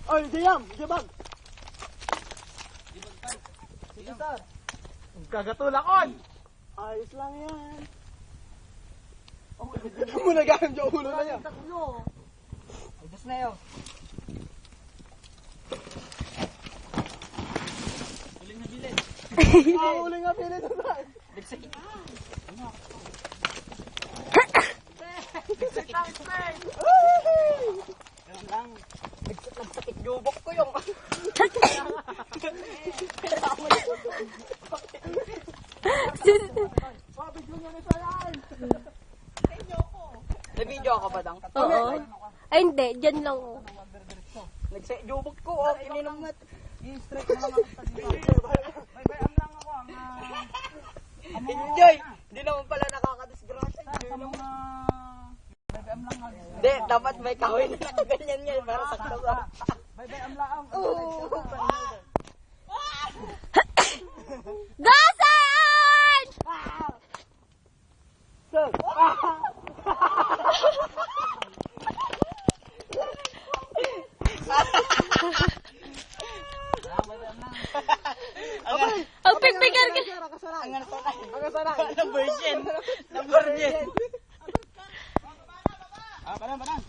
Oy, Diyam! Diyam! Sige, sir. Kagatulakon! Ayos lang yan. Munagahan dyan ulo na yan. Ay, dos na yun. Huling na bilin. Huling nga pilit na sir. Nagsakit. Ganun lang. Nagsakit yubok ko yung... Video nyo na sa yan. Na-video ako ba dang? Oo. Ay, hindi. Diyan lang. Oh. Nagsakit yubok ko. Oh, ininom na. I-strike na lang ako. Baybayam lang ako. Enjoy! Hindi naman pala nakakadisgrasya. Baybayam lang nga. Hindi, dapat may kawin na nakaganyan yan para sakto sa... Baybayam lang. Gasan! Sir! Ang pigpigan ka. Ang ano to na? Ang version. Number 10. Banan.